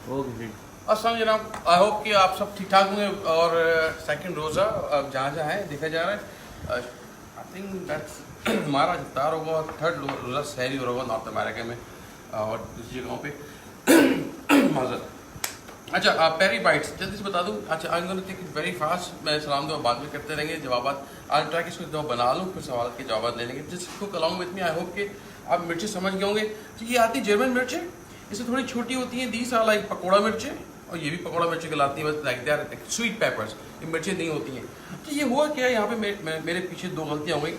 Okay फिर अस्सलाम जनाब, आई होप कि आप सब ठीक ठाक होंगे। और सेकंड रोज़ा अब जहाँ जहाँ है देखा जा रहा है। आई थिंक दैट्स हमारा इफ्तार होगा और थर्ड रोज़ा सहरी हो रहा होगा नॉर्थ अमेरिका में और दूसरी जगहों पे माजर। अच्छा, पेरी बाइट्स जल्दी से बता दूँ। अच्छा, I am going to take it very fast. मैं सलाम दुआ बाद में करते रहेंगे, जवाब आज ट्राई कि इसको दो बना लूँ, फिर सवाल के जवाब ले लेंगे। जिस cook along with me, I hope कि आप मिर्ची समझ गए होंगे। तो ये आती जर्मन मिर्च है, इससे थोड़ी छोटी होती हैं। दीज आर लाइक पकौड़ा मिर्चें, और ये भी पकौड़ा मिर्ची कहलाती है, बस like they are sweet peppers. ये मिर्चें नहीं होती हैं। तो ये हुआ क्या, यहाँ पे मेरे पीछे दो गलतियाँ हो गई।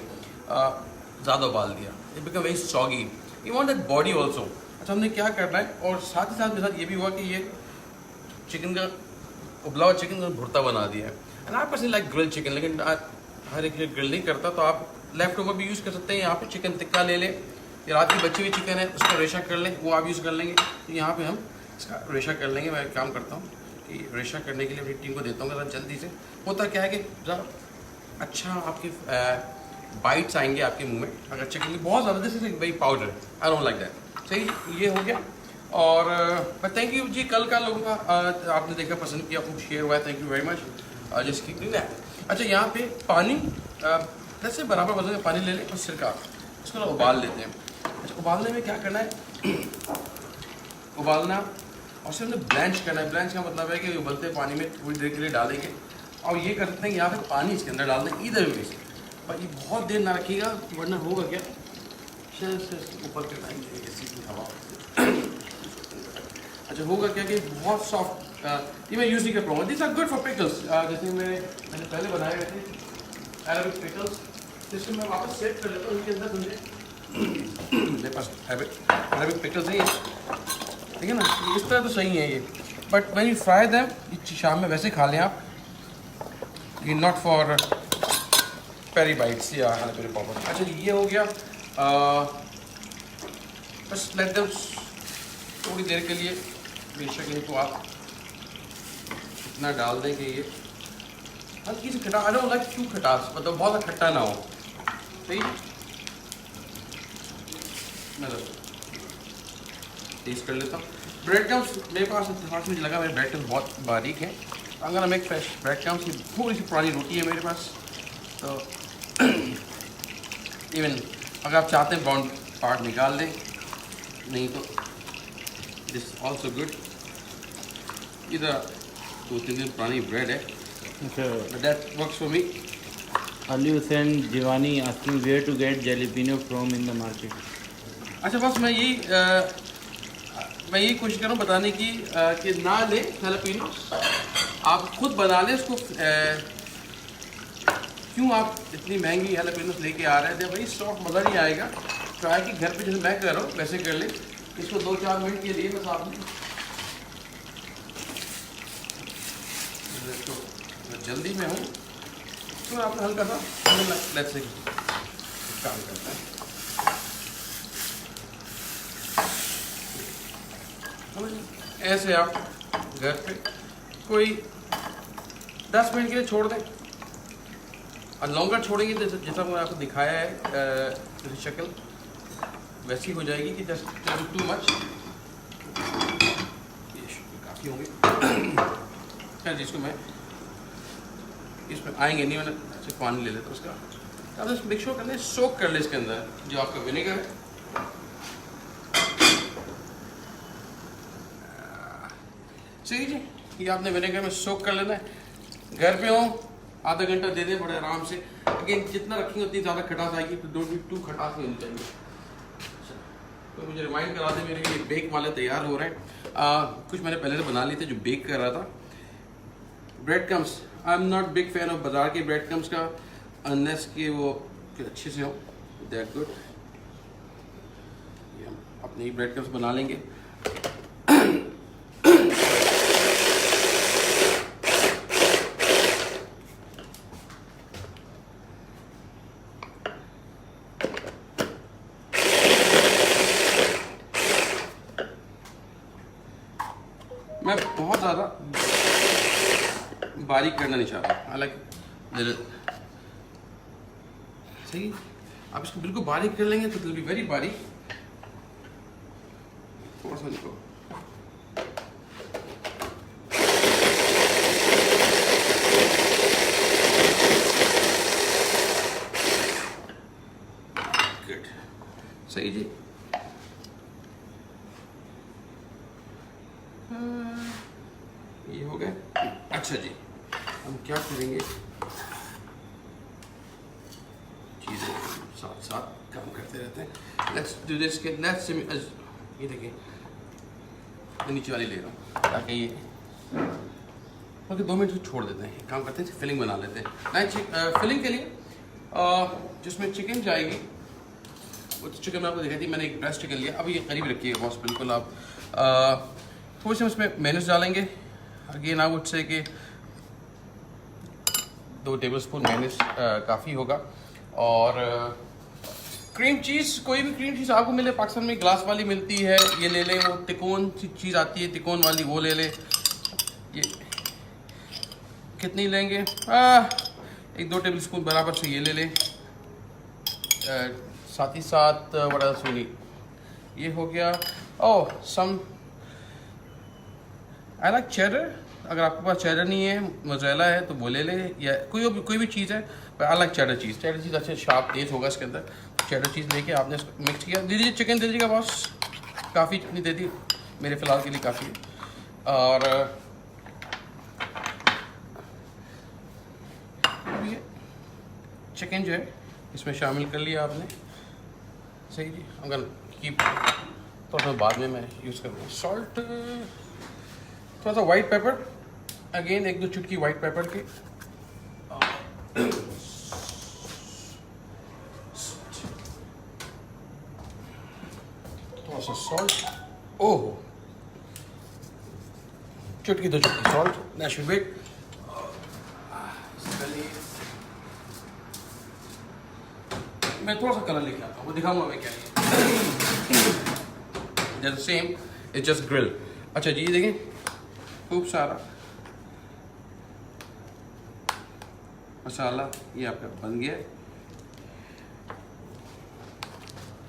ज़्यादा उबाल दिया, it become very soggy. You want that body also. अच्छा, हमने क्या करना है, और साथ ही साथ मेरे साथ ये भी हुआ कि ये चिकन का उबला हुआ चिकन का भुर्ता बना दिया है। And I personally like grill chicken, लेकिन हर एक ग्रिल नहीं करता, तो आप लेफ्ट ओवर भी यूज़ कर सकते हैं। यहाँ पे चिकन टिक्का ले लें, ये रात की बची हुई चिकन है, उसका रेशा कर लें, वो आप यूज़ कर लेंगे। तो यहाँ पे हम इसका रेशा कर लेंगे। मैं एक काम करता हूँ कि रेशा करने के लिए अपनी टीम को देता हूँ ज़रा जल्दी से। होता क्या है कि ज़रा अच्छा आपके बाइट्स आएंगे आपके मुंह में। अगर चिकन की बहुत ज़्यादा, this is very powder, I don't like that. सही, ये हो गया। और थैंक यू जी, कल का लोगों का आपने देखा, पसंद किया, खूब शेयर हुआ है, thank you very much. Just keep doing that. अच्छा, यहाँ पे पानी जैसे बराबर वजन में पानी ले लें और सिरका, इसको ना उबाल लेते हैं। अच्छा, उबालने में क्या करना है, उबालना और सिर्फ हमने ब्लैंच करना है। ब्लैंच का मतलब है कि उबलते पानी में थोड़ी देर के लिए डालेंगे, और ये कर सकते हैं यहाँ पे पानी इसके अंदर डाल दें इधर में से। पर ये बहुत देर ना रखिएगा, वरना होगा क्या, शायद से ऊपर के टाइम एसी की हवा। अच्छा, होगा क्या कि बहुत सॉफ्ट, ये मैं यूज़ नहीं कर पाऊँगा। This are good for pickles. जैसे मैंने पहले बनाए हुए थे अरबिक पिकल्स, जिसको मैं वापस सेट कर लेता हूँ। उनके अंदर मेरे पास अरबिक पिकल्स है, ठीक है ना, इस तरह तो सही है ये। But when you fry them, शाम में वैसे खा लें आप, ये नॉट फॉर पेरी बाइट्स या पेरी पॉपर। अच्छा, ये हो गया। बस लेट देम थोड़ी देर के लिए, बेशक इनको आप इतना डाल दें कि ये हल्की सी खटास, आई डोंट लाइक टू खटास, मतलब बहुत खट्टा ना हो। सही, मैं टेस्ट कर लेता हूँ। ब्रेड क्रम्स मेरे पास मुझे लगा मेरे ब्रेड क्रम्स बहुत बारीक हैं। अगर हम एक फ्रेश ब्रेड क्रम्स की थोड़ी सी पुरानी रोटी है मेरे पास, तो इवन अगर आप चाहते हैं ब्राउन पार्ट निकाल दें, नहीं तो दिस ऑल्सो गुड। इधर 2-3 दिन पुरानी ब्रेड है, that works for me. Ali Hussain Jivani asking where to get jalapeno from in the market. अच्छा, बस मैं यही कोशिश कर रहा हूँ बताने की कि ना ले जैलपेनो, आप खुद बना लें उसको। क्यों आप इतनी महंगी जैलपेनोस लेके आ रहे थे भाई, सॉफ्ट मज़ा नहीं आएगा। ट्राई कि घर पे जैसे मैं कर रहा हूँ वैसे कर ले। इसको 2-4 मिनट के लिए बस आपने, तो जल्दी में हूँ तो आपने हल्का सा लेट्स से काम करता है। ऐसे आप घर पे कोई 10 मिनट के लिए छोड़ दें, और लॉन्गर छोड़ेंगे तो जैसा मैंने आपको दिखाया है शक्ल वैसी हो जाएगी कि जस्ट टू मच। ये काफ़ी होंगे, जिसको मैं इसमें आएंगे नहीं, मैंने अच्छे पानी ले लेता उसका। अब मिक्स कर ले, सोक कर ले इसके अंदर जो आपका विनेगर है। सही जी, ये आपने विनेगर में सोक कर लेना है। घर पे हो आधा घंटा दे दें बड़े आराम से। अगेन जितना रखेंगे उतनी ज़्यादा खटास आएगी, तो डोंट बी टू खटास नहीं होनी चाहिए। तो मुझे रिमाइंड करा दें, मेरे लिए बेक वाले तैयार हो रहे हैं। कुछ मैंने पहले से बना लिए थे जो बेक कर रहा था। Bread crumbs, I am not big fan of बाजार के ब्रेड क्रम्स का, अनलेस कि वो अच्छे से हो, दे आर गुड। हम अपने ही ब्रेड क्रम्स बना लेंगे। मैं बहुत ज़्यादा बारीक करना नहीं चाहता, हालांकि सही। आप इसको बिल्कुल बारीक कर लेंगे तो इट विल बी वेरी बारीक। थोड़ा सा निको सही जी। ये हो गया। अच्छा जी, हम क्या करेंगे, चीज़ें साथ साथ काम करते रहते हैं। लेट्स डू दिस के लेट्स ये देखिए, मैं नीचे वाली ले रहा हूँ ताकि ये ओके 2 मिनट छोड़ देते हैं। काम करते हैं, फिलिंग बना लेते हैं। नहीं, फिलिंग के लिए जिसमें चिकन जाएगी, वो चिकन मैं आपको दिखाई थी, मैंने एक ब्रेस्ट चिकन लिया। अब ये करीब रखिएगा बॉस, बिल्कुल आप थोड़ी सी उसमें मेयोनीज डालेंगे। अगेन आई वुड से कि 2 टेबलस्पून मेयोनीज काफ़ी होगा। और क्रीम चीज़, कोई भी क्रीम चीज़ आपको मिले, पाकिस्तान में ग्लास वाली मिलती है, ये ले लें। वो तिकोन सी चीज़ आती है, तिकोन वाली, वो ले लें। ये कितनी लेंगे, 1-2 टेबलस्पून बराबर से ये ले लें। साथ ही साथ बड़ा सुनी ये हो गया। ओह सम आई लाइक चेडर। अगर आपके पास चेडर नहीं है, मोज़रेला है, तो वो ले ले, या कोई भी चीज़ है। पर I like cheddar cheese. Cheddar चीज़ अच्छे शार्प तेज होगा इसके अंदर। चेडर चीज़ लेके आपने इसको मिक्स किया। दे दीजिए चिकन, दे दीजिएगा बॉस। काफ़ी चिकनी दे दी, मेरे फ़िलहाल के लिए काफ़ी है। और चिकन जो है इसमें शामिल कर लिया आपने। सही जी। अगर कीप थोड़ा सा बाद में मैं यूज़ करूँगा। सॉल्ट, थोड़ा सा वाइट पेपर, अगेन 1-2 चुटकी वाइट पेपर की। थोड़ा सा सॉल्ट, ओह चुटकी 2 चुटकी salt, that should be it. मैं थोड़ा सा कलर लेके आता हूँ, वो दिखाऊंगा मैं क्या है। Same it's just grill. अच्छा जी, ये देखें खूब सारा मसाला ये आपका बन गया है।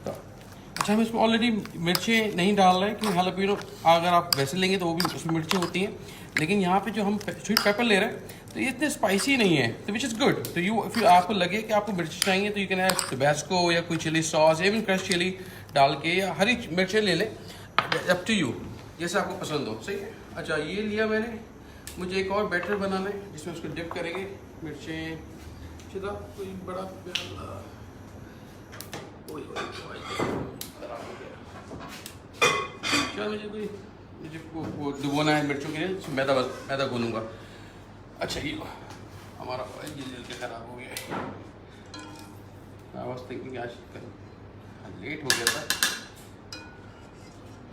तो अच्छा, हम इसमें ऑलरेडी मिर्चें नहीं डाल रहे हैं, क्योंकि हालांकि अगर आप वैसे लेंगे तो वो भी उसमें मिर्चें होती हैं। लेकिन यहाँ पे जो हम स्वीट पेपर ले रहे हैं, तो ये इतने स्पाइसी नहीं है, तो विच इज़ गुड। तो यू फिर आपको लगे कि आपको मिर्च चाहिए, तो यू कैन हैव टबैस्को या कोई chilli sauce, even crush chilli डाल के, या हरी मिर्चें ले लें, अप टू यू, जैसे आपको पसंद हो। सही है। अच्छा, ये लिया मैंने। मुझे एक और बैटर बनाना है जिसमें उसको डिप करेंगे मिर्चें। सीधा कोई बड़ा प्याला, चल मुझे वो डुबोना है मिर्चों के लिए, मैदा गूंदूंगा। अच्छा, ये हमारा ऑयल जल के ख़राब हो गया है। आई वाज थिंकिंग आज लेट हो गया था।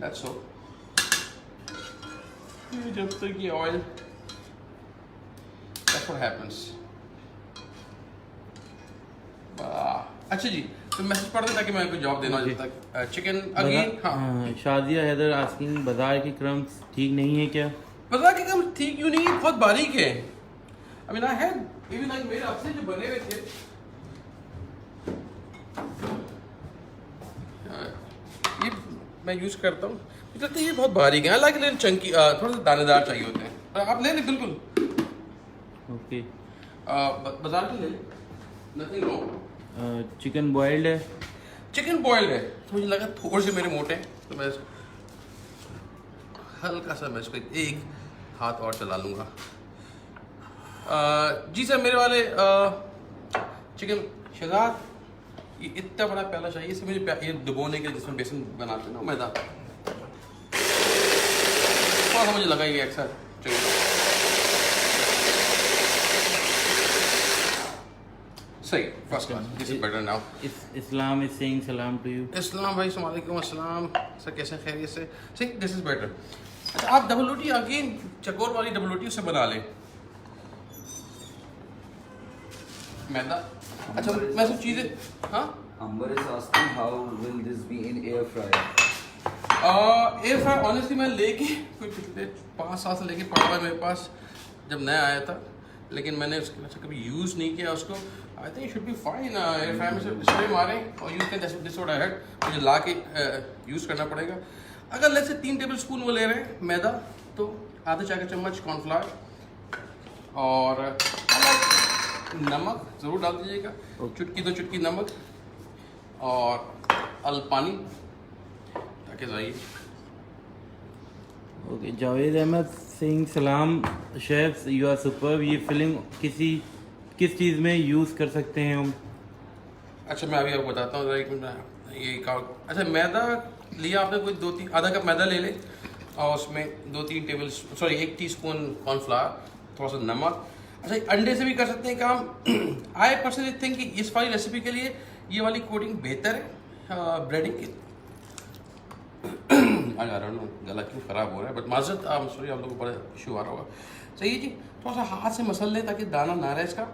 That's so. जब तक ये ऑयल, दैट्स व्हाट हैपेंस। अच्छा जी, तो मैसेज पढ़ दें ताकि मैं कोई जवाब देना जब तक। चिकन अगेन, हाँ। शादिया हैदर आस्किंग, बाजार के क्रम्स ठीक नहीं है क्या? बाजार के क्रम्स ठीक क्यों नहीं है? बहुत बारीक है। I mean, I had even like मेरे अपने जो बने हुए थे, ये मैं यूज़ करता हूँ, मुझे लगता है ये बहुत बारीक है। लाइक लिटिल चंकी, थोड़ा सा दानेदार चाहिए होते हैं। आप ले लें बिल्कुल। ओके। बाजार के ले लें, नथिंग रॉन्ग। चिकन बॉइल्ड है? चिकन बॉइल्ड है, तो मुझे लगा थोड़े से मेरे मोटे हैं, तो मैं हल्का सा मैं इसको एक हाथ और चला लूँगा। जी सर, मेरे वाले चिकन शहजाद, ये इतना बड़ा प्याला चाहिए। इसे मुझे ये डुबोने के, जिसमें बेसन बनाते हैं ना मैदा, थोड़ा सा मुझे लगा ये अक्सर चाहिए। सही, first class, this is better now. Islam is saying सलाम टू यू। इस्लाम भाई, वालेकुम अस्सलाम सर, कैसे खैरियत से? सही, दिस इज बेटर। अच्छा, आप डबल रोटी अगेन चकोर वाली डबल रोटी उसे बना लें, मैदा। अच्छा, मैं सब चीज़ें, हाँ। Amber is asking how will this be in air fryer? Air fryer honestly मैं लेके कोई पिछले 5 साल से लेके पड़ा हुआ है मेरे पास, जब नया आया था, लेकिन मैंने उसके वजह से कभी यूज़ नहीं किया उसको। I think should be fine. Air fryer में से स्प्रे मारें और यूज़ करें। दिस व्हाट आई हैड, मुझे ला के यूज़ करना पड़ेगा। अगर लेट्स से 3 टेबल स्पून वो ले रहे हैं मैदा, तो आधा चाय का चम्मच कॉर्नफ्लावर और नमक ज़रूर डाल दीजिएगा, चुटकी 2 चुटकी नमक, और अल पानी ताकि जाइए। ओके, जावेद अहमद सिंह सलाम शेफ्स, यू आर सुपर्ब। ये फिलिंग किस चीज़ में यूज़ कर सकते हैं हम? अच्छा मैं अभी आपको बताता हूँ एक मिनट। ये अच्छा मैदा लिया आपने, कोई 2-3 आधा कप मैदा ले ले और उसमें 1 टीस्पून कॉर्नफ्लावर, थोड़ा सा नमक। अच्छा अंडे से भी कर सकते हैं काम। आई पर्सनली थिंक कि इस वाली रेसिपी के लिए ये वाली कोटिंग बेहतर है ब्रेडिंग की। आज आ रहा हूँ गला क्यों ख़राब हो रहा है, बट माजरत आप सॉरी, आप लोगों को बड़ा इशू आ रहा होगा। सही है जी, थोड़ा सा हाथ से मसल लें ताकि दाना ना रहे इसका,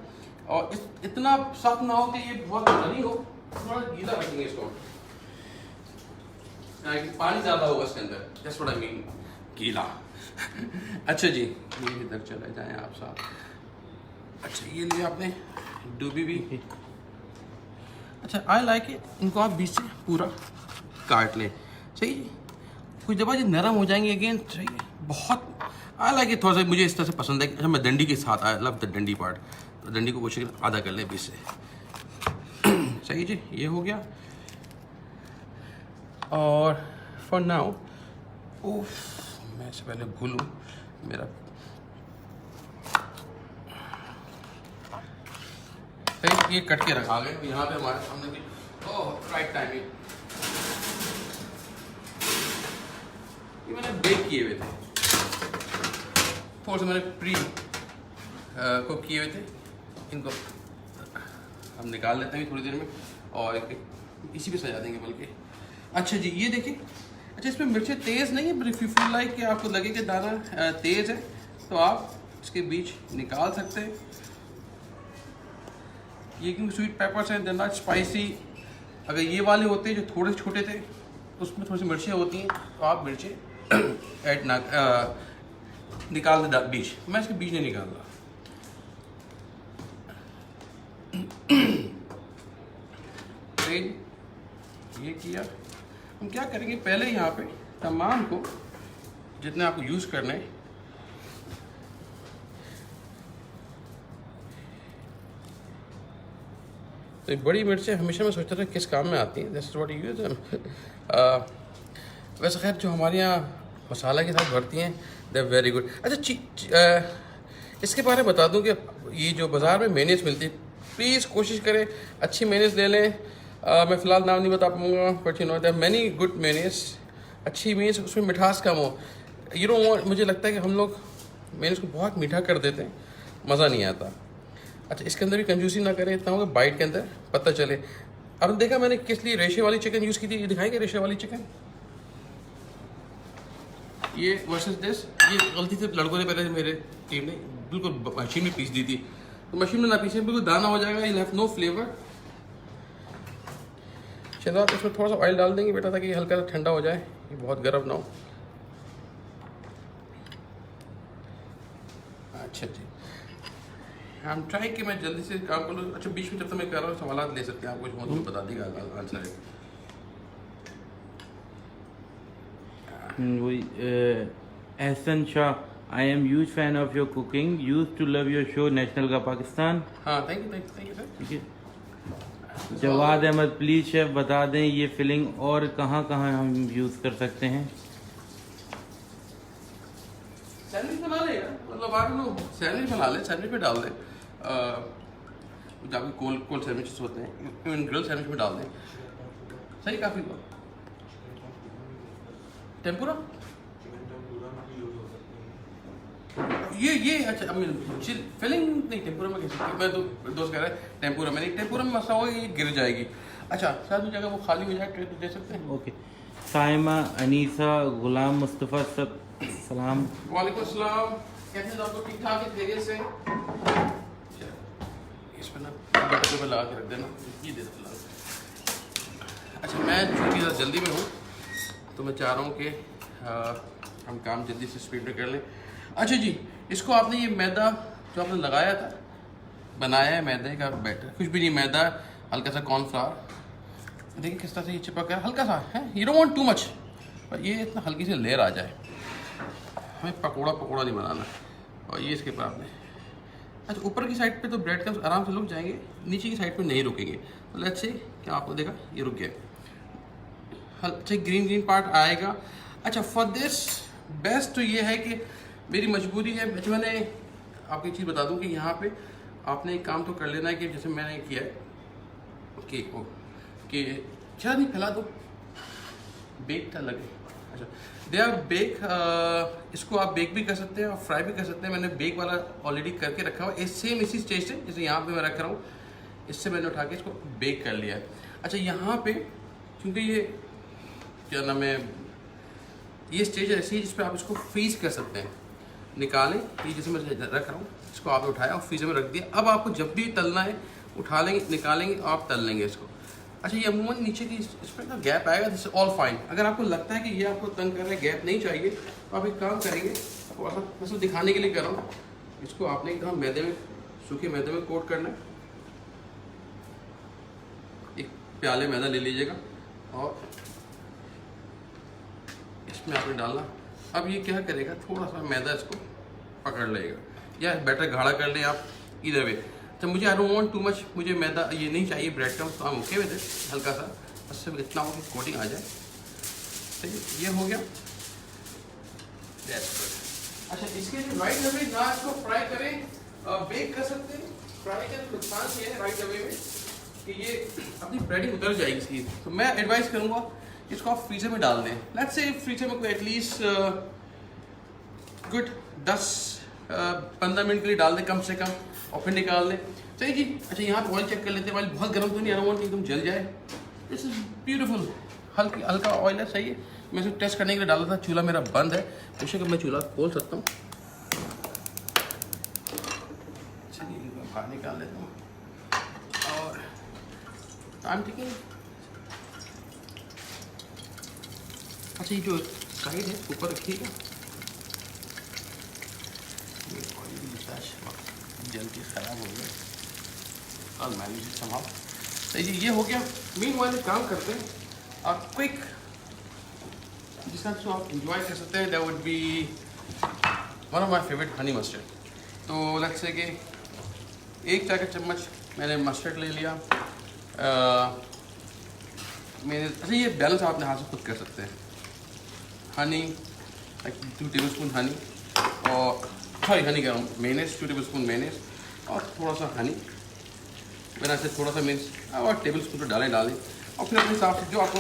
और इतना सख्त ना हो कि ये बहुत नहीं हो, थोड़ा गीला रखेंगे इसको, पानी ज़्यादा होगा इसके अंदर, जस्ट व्हाट आई मीन गीला। अच्छा जी, ये इधर चले जाएं आप साथ। अच्छा ये लिया आपने डूबी भी। अच्छा आई लाइक इट, इनको आप बीच से पूरा काट लें। सही जी, कुछ जब ये नरम हो जाएंगे अगेन। सही है, बहुत आई लाइक इट। थोड़ा सा मुझे इस तरह से पसंद है। अच्छा मैं डंडी के साथ, आई लव द डंडी पार्ट, तो डंडी को कोशिश आधा कर लें बीच से। सही जी, ये हो गया। और फॉर नाउ मैं इससे पहले भूलूँ मेरा ये कट के रखा गया यहाँ पे हमारे सामने भी। Oh right timing. ये मैंने बेक किए हुए थे, थोड़ा सा मैंने प्री कुक किए हुए थे। इनको हम निकाल लेते हैं थोड़ी देर में और इसी पे सजा देंगे बल्कि। अच्छा जी ये देखिए, अच्छा इसमें मिर्चें तेज़ नहीं है, but if you feel like कि आपको लगे कि दाना तेज़ है तो आप इसके बीच निकाल सकते हैं। ये क्योंकि स्वीट पेपर्स हैं, दे नॉट स्पाइसी। अगर ये वाले होते जो थोड़े छोटे थे तो उसमें थोड़ी सी मिर्चें होती हैं, तो आप मिर्चें ऐड ना निकाल दे बीज। मैं इसके बीज नहीं निकाल रहा। ये किया, हम क्या करेंगे पहले यहाँ पे तमाम को जितने आपको यूज़ करने हैं तो ये बड़ी मिर्चें हमेशा मैं सोचता था किस काम में आती हैं। That's what you use. वैसे खैर जो हमारे यहाँ मसाला के साथ भरती हैं दे आर वेरी गुड। अच्छा इसके बारे में बता दूं कि ये जो बाज़ार में मेयोनीज मिलती है, प्लीज़ कोशिश करें अच्छी मेयोनीज ले लें। मैं फ़िलहाल नाम नहीं बता पाऊँगा, but you know there many good mayonnaise. अच्छी मेयोनीज उसमें मिठास कम हो। यू नो मुझे लगता है कि हम लोग मेयोनीज को बहुत मीठा कर देते हैं, मज़ा नहीं आता। अच्छा इसके अंदर भी कंजूसी ना करें, इतना होगा बाइट के अंदर पता चले। अब देखा मैंने किस लिए रेशे वाली चिकन यूज़ की थी, ये दिखाएंगे रेशे वाली चिकन। ये वर्सेस दिस, ये गलती से लड़कों ने पहले मेरे टीम ने बिल्कुल मशीन में पीस दी थी, तो मशीन में ना पीसे बिल्कुल दाना हो जाएगा, यू हैव नो फ्लेवर। चलो आप इसमें थोड़ा सा ऑयल डाल देंगे बेटा ताकि हल्का सा ठंडा हो जाए, ये बहुत गर्म ना हो। अच्छा जी, हम ट्राई कि मैं जल्दी से काम कर लूँ। अच्छा बीच में जब तक मैं कर रहा हूँ सवाल ले सकते हैं, आप कुछ हो तो बता देगा आंसर है। वही Ehsan Shah, I am huge fan of your cooking, used to love your show national का पाकिस्तान। हाँ थैंक यू सर। ठीक है। जवाद अहमद, प्लीज़ शेफ बता दें ये फिलिंग और कहाँ कहाँ हम यूज़ कर सकते हैं? सैंडविच बना ले यार, मतलब आप लोग सैंडविच बना ले, सैंडविच में डाल दें। जब कोल्ड सैंडविचेस होते हैं, इवन ग्रिल सैंडविच में डाल दें, सही काफ़ी। टेम्पुरा ये अच्छा फिलिंग नहीं, टेम्पुरा में कैसे, मैं तो दोस्त कह रहा है टेम्पुरा में नहीं, टेम्पुरा में मसला होगा ये गिर जाएगी। अच्छा शायद जगह वो खाली हो जाए तो दे सकते हैं। ओके। साइमा, अनीसा, गुलाम मुस्तफ़ा, सब सलाम। वालेकुम अस्सलाम, कैसे हैं आपको? ठीक ठाक है, खैरियत से? इस पर ना बटन पे लगा के रख देना, ये दे दो। अच्छा मैं चूँकि जल्दी में हूँ तो मैं चाह रहा हूँ कि हम काम जल्दी से स्पीड में कर लें। अच्छा जी, इसको आपने ये मैदा जो आपने लगाया था, बनाया है मैदे का बैटर, कुछ भी नहीं, मैदा हल्का सा कॉर्नफ्लावर, देखिए किस तरह से ये चिपक है, हल्का सा है, you don't want too much, पर ये इतना हल्की सी लेयर आ जाए। हमें पकोड़ा नहीं बनाना। और ये इसके बाद में अच्छा ऊपर की साइड पे तो ब्रेड क्रम्स आराम से रुक जाएंगे, नीचे की साइड पे नहीं रुकेंगे। तो लेट्स से क्या आपने देखा ये रुक गया। अच्छा ग्रीन पार्ट आएगा। अच्छा फॉर दिस बेस्ट तो ये है कि मेरी मजबूरी है। अच्छा मैंने आपको एक चीज़ बता दूं कि यहाँ पे आपने एक काम तो कर लेना है कि जैसे मैंने किया है कि क्या नहीं फैला दो बेक का लगे। अच्छा दे आर बेक, इसको आप बेक भी कर सकते हैं और फ्राई भी कर सकते हैं। मैंने बेक वाला ऑलरेडी करके रखा हुआ है, सेम इसी स्टेज से जैसे यहाँ पे मैं रख रहा हूँ, इससे मैंने उठा के इसको बेक कर लिया है। अच्छा यहाँ पे क्योंकि ये क्या नाम है, ये स्टेज ऐसी है जिस पर आप इसको फ्रीज कर सकते हैं। निकालें, ये जैसे मैं रख रहा हूँ, इसको आपने उठाया और फ्रीजर में रख दिया। अब आपको जब भी तलना है उठा लेंगे, निकालेंगे और आप तल लेंगे इसको। अच्छा ये अमूमन नीचे की इस पर ना गैप आएगा, दिस ऑल फाइन। अगर आपको लगता है कि ये आपको तंग कर रहा है, गैप नहीं चाहिए, तो आप एक काम करेंगे, आपको मैं सिर्फ दिखाने के लिए कर रहा हूँ, इसको आपने एकदम मैदे में, सूखे मैदे में कोट करना है। एक प्याले मैदा ले लीजिएगा और इसमें आपने डालना। अब ये क्या करेगा, थोड़ा सा मैदा इसको पकड़ लेगा, या बैटर गाढ़ा कर लें आप, इधर वे। तो मुझे I don't want too much, मुझे मैदा ये नहीं चाहिए ब्रेड क्रम्स, तो हम ओके विद इट, हल्का सा बस सिर्फ इतना हो कि कोटिंग आ जाए। ठीक है, ये हो गया। अच्छा इसके लिए राइट वे ना इसको फ्राई करें, बेक कर सकते हैं। फ्राई का नुकसान ये है राइट वे में कि ये अपनी ब्रेडिंग उतर जाएगी इसकी। तो मैं एडवाइस करूँगा इसको आप फ्रीजर में डाल दें। लेट्स से फ्रीजर में कोई एटलीस्ट गुड 10-15 मिनट के लिए डाल दें कम से कम, और फिर निकाल लें। सही जी। अच्छा यहाँ पे ऑयल चेक कर लेते हैं, ऑयल बहुत गर्म तो नहीं, आई डोंट वांट एकदम जल जाए। दिस इज ब्यूटीफुल, हल्का ऑयल है, सही है। मैं इसे टेस्ट करने के लिए डाला था, चूल्हा मेरा बंद है, बेशक मैं चूल्हा खोल सकता हूँ। चलिए मैं बाहर निकाल लेता हूँ और टाइम टिकिंग। अच्छा ये जो साइड है ऊपर रखिएगा, जल के ख़राब हो गया, और मैनेज संभाल। तो ये हो गया। मीन वाले काम करते हैं आप क्विक, जिसका तो आप इंजॉय कर सकते हैं। That would be one of my favourite honey mustard. तो लेट्स से कि 1 चाय का चम्मच मैंने मस्टर्ड ले लिया। मैंने अच्छा ये बैलेंस आप अपने हाथ से खुद कर सकते हैं। हनी 2 टेबल स्पून हनी, और हनी कह रहा हूँ, मेयोनेज़ 2 टेबल स्पून मेयोनेज़, और थोड़ा सा हनी, मैंने ऐसे थोड़ा सा मीन्स और टेबल स्पून तो डालें, और फिर अपने हिसाब से जो आपको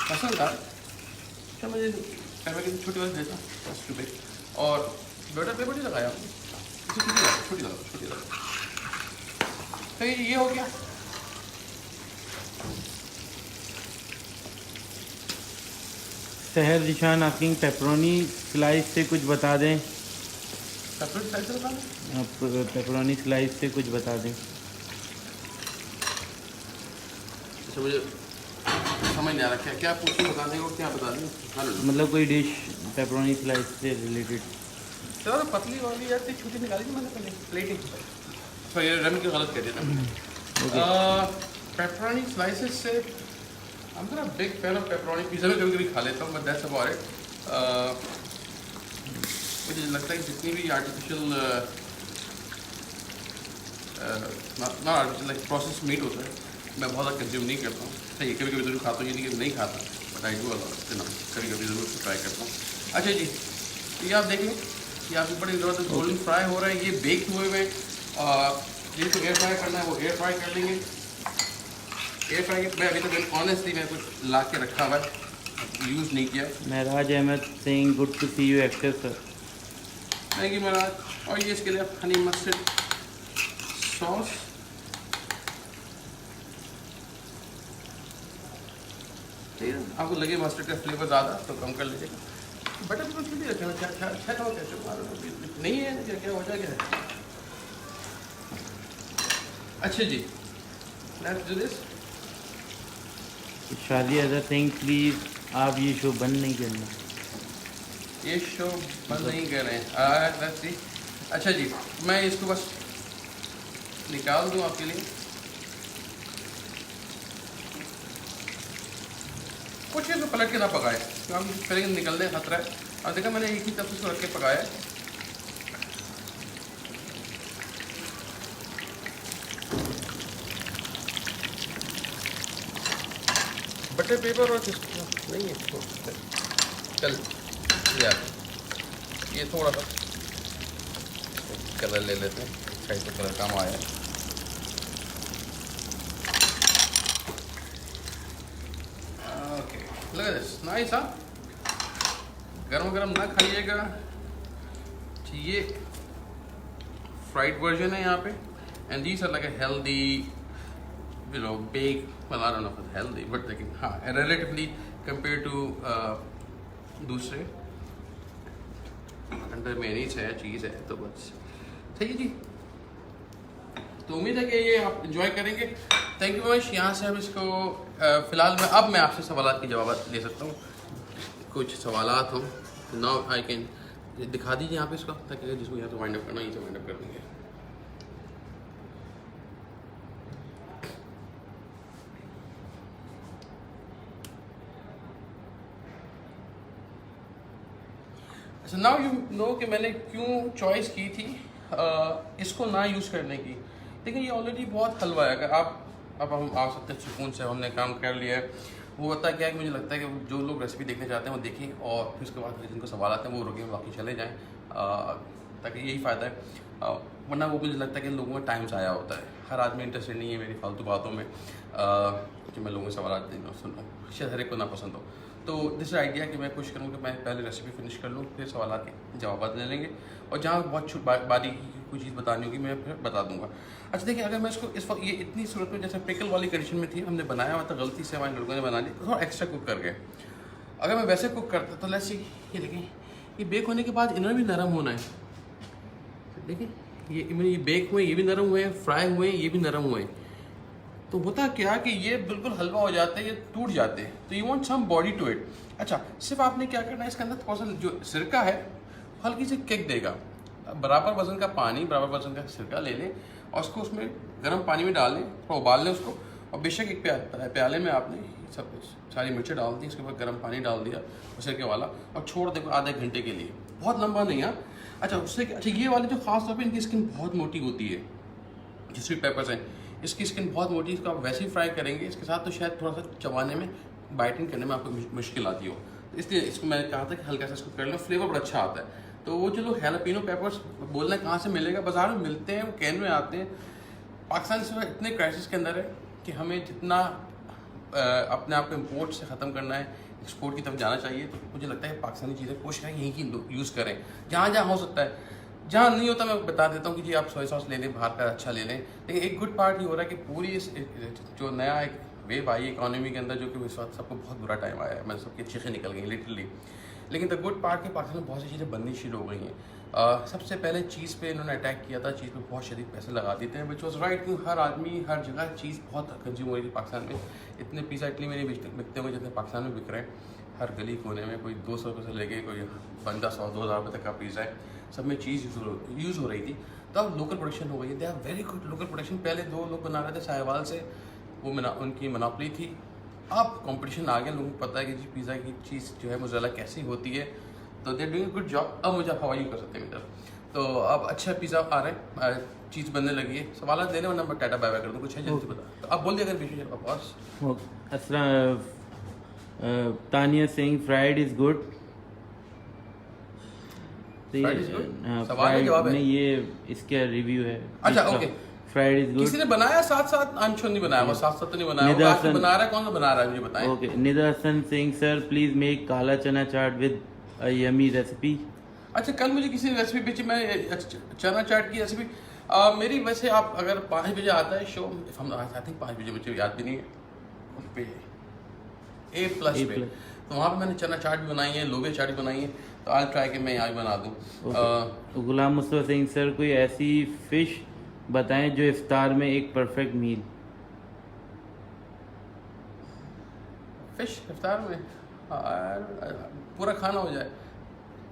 पसंद आए। अच्छा मुझे कैमरे की छोटी वाली देता बस, और बटर पेपर नहीं लगाया आपने, छोटी लगा। तो ये हो गया। सहर जिशान आकिंग पेपरोनी स्लाइस से कुछ बता दें। आप पेपरोनी स्लाइस से कुछ बता दें। अच्छा मुझे समझ नहीं आ रहा क्या पूछे, बता देंगे क्या बता दें, मतलब कोई डिश पेपरोनी स्लाइस से रिलेटेड। चलो पतली वाली यार, छोटी निकाली थी मैंने पहले प्लेटिंग। तो ये रमी की गलत कह देता। पेपरोनी स्लाइसेस से I'm not a big fan of pepperoni. Pizza में कभी खा लेता हूँ, but that's about it. मुझे लगता है कि जितनी भी artificial not artificial like processed meat होता है, मैं बहुत ज़्यादा कंज्यूम नहीं करता हूँ। सही कभी कभी ज़रूर खाता हूँ, ये नहीं कि नहीं खाता, but I do a lot, कभी कभी ज़रूर ट्राई करता हूँ। अच्छा जी, ये आप देख लें, ये आपके बड़े ज़बरदस्त गोल्डन फ्राई हो रहा है, ये बेक हुए हुए। ये तो एयर फ्राई करना है, वो एयर फ्राई कर लेंगे। एयर फ्राई मैं अभी तक ऑनेस्टली मैं कुछ ला के रखा हुआ है, यूज़ नहीं किया। Mehraj Ahmed saying good to see you actor sir. Thank you Mehraj. और ये इसके लिए हनी मस्टर्ड सॉस, ठीक है। आपको लगे मस्टर्ड का फ्लेवर ज़्यादा तो कम कर लीजिएगा। बटर पेपर क्यों नहीं रखना, क्या हो कैसे नहीं है, क्या वजह क्या है। अच्छा जी, लेट्स डू दिस। शादी अदर थिंग प्लीज़, आप ये शो बंद नहीं करना। ये शो बंद नहीं कर रहे हैं। Let's see. अच्छा जी, मैं इसको बस निकाल दूँ आपके लिए। कुछ इसको पलट के ना पकाए, तो हम पहले निकलने खतरा है। और देखा मैंने एक ही तरफ इसको रख के पकाया है। बटर पेपर और किस नहीं है तो चल यार ये थोड़ा सा कलर ले लेते हैं, साइड से कलर कम आया है। Okay look at this nice. हाँ गरम गरम ना खाइएगा, ये फ्राइड वर्जन है यहाँ पे and these are like a healthy you know bake, well I don't know if it's healthy but लेकिन हाँ relatively compared to दूसरे अंडर मेनीज है, चीज़ है, तो बस सही है जी। तो उम्मीद है कि ये आप इंजॉय करेंगे। Thank you very much. यहाँ से हम इसको फ़िलहाल मैं आपसे सवालात के जवाब ले सकता हूँ, कुछ सवालात हो तो नाउ आई कैन दिखा दीजिए यहाँ पे इसको, ताकि जिसको यहाँ से वाइंड अप करना है, ये वाइंड अप कर देंगे। अच्छा नाउ यू नो कि मैंने क्यों चॉइस की थी इसको ना यूज़ करने की। देखिए ये ऑलरेडी बहुत हलवा है, अगर अब हम आ सकते हैं सुकून से, हमने काम कर लिया है। वो होता क्या है कि मुझे लगता है कि जो लोग रेसिपी देखने चाहते हैं वो देखें और फिर उसके बाद जिनको सवाल आते हैं वो रुकें, बाकी चले जाएँ, ताकि यही फ़ायदा है। वरना वो मुझे लगता है कि लोगों का टाइम ज़ाया होता है। हर आदमी इंटरेस्टेड नहीं है मेरी फालतू बातों में कि मैं लोगों के सवाल सुन लूँ, शायद हर एक को ना पसंद हो। तो दिस आइडिया कि मैं कोशिश करूँ कि मैं पहले रेसिपी फिनिश कर लूँ, फिर सवाल के जवाब ले लेंगे और जहाँ बहुत बारीकी की कोई चीज़ बतानी होगी मैं फिर बता दूंगा। अच्छा देखिए, अगर मैं इसको इस वक्त ये इतनी सूरत में जैसे पिकल वाली कंडीशन में थी, हमने बनाया हुआ था, गलती से हमारे लड़कों ने बना लिया, थोड़ा एक्स्ट्रा कुक कर गए। अगर मैं वैसे कुक करता तो लेट्स सी, ये देखिए ये बेक होने के बाद इन्होंने भी नरम होना है। देखिए ये बेक हुए, ये भी नरम हुए, फ्राई हुए, ये भी नरम हुए। तो होता क्या कि ये बिल्कुल हलवा हो जाते हैं, ये टूट जाते हैं। तो you want some body to it. अच्छा सिर्फ आपने क्या करना है, इसके अंदर थोड़ा सा जो सिरका है हल्की सी किक देगा। बराबर वजन का पानी, बराबर वजन का सिरका ले लें और उसको उसमें गर्म पानी में डाल लें, थोड़ा उबाल लें उसको, और बेशक एक प्याले में आपने सब सारी मिर्चें डाल दी, उसके बाद गर्म पानी डाल दिया सिरके वाला और छोड़ दें आधे घंटे के लिए, बहुत लंबा नहीं है। अच्छा ये वाले जो खास तौर पर इनकी स्किन बहुत मोटी होती है, जो स्वीट पेपर्स हैं इसकी स्किन बहुत मोटी, इसको आप वैसे ही फ्राई करेंगे इसके साथ तो शायद थोड़ा सा चबाने में, बाइटिंग करने में आपको मुश्किल आती हो। तो इसलिए इसको मैंने कहा था कि हल्का सा इसको कर लो, फ्लेवर बड़ा अच्छा आता है। तो वो जो लोग हैलापिनो पेपर्स बोल रहे हैं कहाँ से मिलेगा, बाजार में मिलते हैं, वो कैन में आते हैं। पाकिस्तान इस वक्त इतने क्राइसिस के अंदर है कि हमें जितना अपने आप को इम्पोर्ट से ख़त्म करना है, एक्सपोर्ट की तरफ जाना चाहिए। तो मुझे लगता है पाकिस्तानी चीज़ें कोशिश करें यहीं की यूज़ करें, जहाँ जहाँ हो सकता है। जहाँ नहीं होता मैं बता देता हूँ कि जी आप सोया सॉस ले लें, बाहर का अच्छा ले लें। लेकिन एक गुड पार्ट ये हो रहा है कि पूरी इस जो नया एक वेव आई इकॉनमी के अंदर, जो कि इस वक्त सबको बहुत बुरा टाइम आया है, मतलब सबकी चीखें निकल गई लिटरली। लेकिन द गुड पार्ट के पाकिस्तान में बहुत सी चीज़ें बननी शुरू हो गई हैं। सबसे पहले चीज़ पे इन्होंने अटैक किया था, चीज़ पे बहुत शदीद पैसे लगा देते हैं, विच वॉज राइट, क्योंकि हर आदमी हर जगह चीज़ बहुत कंज्यूम हो रही थी पाकिस्तान में। इतने पिज़्ज़ा इटली में नहीं बिकते हुए जितने पाकिस्तान में बिक रहे हैं। हर गली कोने में कोई 200 रुपये से लेके कोई 1500-2000 रुपये तक का पिज़्ज़ा है, सब में चीज़ यूज़ हो रही थी। तो अब लोकल प्रोडक्शन हो गई है, they are very good local production. पहले 2 लोग बना रहे थे साहिवाल से, वो उनकी मोनोपोली थी। अब कंपटीशन आ गया, लोगों को पता है कि जी पिज़्ज़ा की चीज़ जो है मोज़रेला कैसी होती है, तो दे डूइंग गुड जॉब। अब मुझे आप हवाई कर सकते हैं इधर, तो अब अच्छा पिज़्ज़ा आ रहे हैं, चीज़ बनने लगी है। सवाल ले लें वरना मैं टाटा बाय बाय कर दूँ, कुछ है जल्दी बता। तो आप बोल दिए अगर बीच में boss. Tanya saying fried is good. Fried is good? सवाल fried का जवाब है। नहीं, ये इसका रिव्यू है। अच्छा ओके, फ्राइड इज गुड। किसी ने बनाया साथ साथ, अंशु नहीं बनाया, वो साथ साथ तो नहीं बनाया, वो बाकी बना रहा है, कौन सा बना रहा है मुझे बताएं। ओके, निदर्शन सिंह सर प्लीज मेक काला चना चाट विद अ यमी रेसिपी। अच्छा कल मुझे किसी ने रेसिपी भेजी, मैं चना चाट की रेसिपी मेरी, वैसे आप अगर 5 बजे आता है शो, हम आई थिंक 5 बजे, मुझे याद भी नहीं है, उस पे A+ पे, तो वहाँ पे मैंने चना चाट भी बनाई है, लोबे चाट भी बनाई है, तो आज ट्राई कि मैं यहाँ भी बना दूँ। गुलाम मुस्तफा सिंह सर कोई ऐसी फिश बताएं जो इफ्तार में एक परफेक्ट मील। फिश इफ्तार में पूरा खाना हो जाए,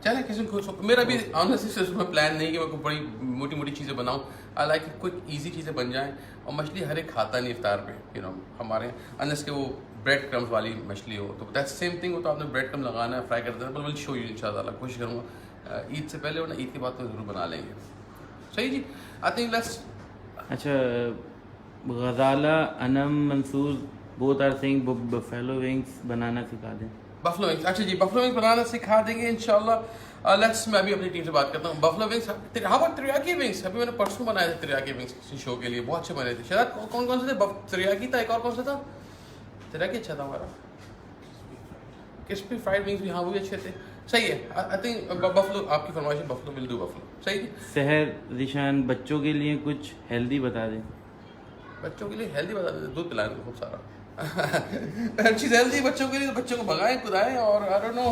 चले किसी को। मेरा भी ऑनेस्टली उसमें प्लान नहीं कि मैं कोई बड़ी मोटी मोटी चीज़ें बनाऊँ। आई लाइक क्विक ईजी चीज़ें बन जाएँ, और मछली हर एक खाता नहीं इफ्तार पे, यू नो हमारे अनलेस के वो ब्रेड क्रम्स वाली मछली हो, तो दैट्स सेम थिंग हो, तो आपने ब्रेड क्रम लगाना है, फ्राई कर देना। बट विल शो यू इंशाल्लाह, कोशिश करूँगा ईद से पहले, वरना ईद के बाद तो ज़रूर बना लेंगे। सही जी, आई थिंक लेट्स। अच्छा, Ghazala Anam Mansoor both are saying buffalo wings बनाना सिखा दें। बफलो विंग्स, अच्छा जी, बफलो विंग्स बनाना सिखा देंगे इंशाल्लाह। लेट्स, मैं भी अपनी टीम से बात करता हूँ। बफलो विंग्स, हाँ वो तिरयाकी विंग्स, अभी मैंने परसों बनाए थे तिरयाकी विंग्स किसी शो के लिए, बहुत अच्छे बने थे। शायद कौन कौन से थे? तिरयाकी था, एक और कौन सा था? तिरयाकी अच्छा था हमारा। क्रिस्पी फ्राइड विंग्स भी, हाँ वो भी अच्छे थे। सही है, आई थिंक बफलो, आपकी फरमाइश है, बफलो विल डू बफलो। सही है। सहर रिशान, बच्चों के लिए कुछ हेल्दी बता दें। बच्चों के लिए हेल्दी बता देते, दूध पिलाएं खूब सारा। हर चीज़ हेल्दी बच्चों के लिए, तो बच्चों को भगाएं कुदाएं, और आई डोंट नो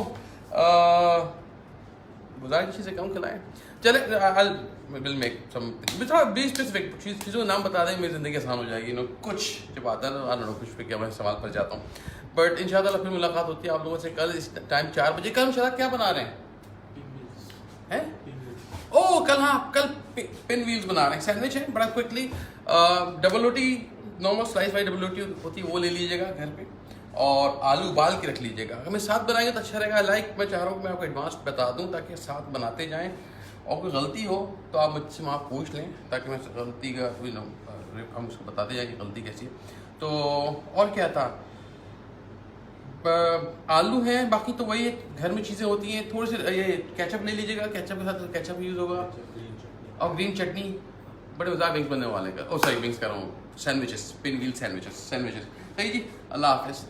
गुजारिश की चीज़ें कम खिलाएं। चले, विल मेक सम, थोड़ा बी स्पेसिफिक चीज़ों के नाम बता दें, मेरी ज़िंदगी आसान हो जाएगी। नो कुछ जब आता है, आई डोंट नो, कुछ पे क्या मैं सवाल पर जाता हूँ, बट इंशाल्लाह फिर मुलाकात होती है आप लोगों से कल इस टाइम 4 बजे। कल इंशाल्लाह क्या बना रहे हैं? ओह कल, हाँ कल पिन व्हील्स बना रहे हैं, सैंडविच है बड़ा क्विकली। डबल रोटी, नॉर्मल स्लाइस वाली डबल रोटी होती है, वो ले लीजिएगा घर पे, और आलू उबाल के रख लीजिएगा। अगर मैं साथ बनाएंगे तो अच्छा रहेगा। मैं चाह रहा हूँ कि मैं आपको एडवांस बता दूँ, ताकि साथ बनाते जाएँ, और कोई गलती हो तो आप मुझसे वहाँ पूछ लें, ताकि मैं गलती का हम उसको बताते जाएँ कि गलती कैसी है। तो और क्या था, आलू हैं, बाकी तो वही घर में चीज़ें होती हैं। थोड़ी सी ये केचप ले लीजिएगा, केचप के साथ केचप यूज़ होगा, और ग्रीन चटनी। बड़े मज़ा विंग्स बनने वाले का, ओ सॉरी विंग्स कर रहा हूँ, सैंडविचेस, पिन व्हील सैंडविचेस। सही जी, अल्लाह हाफिज़।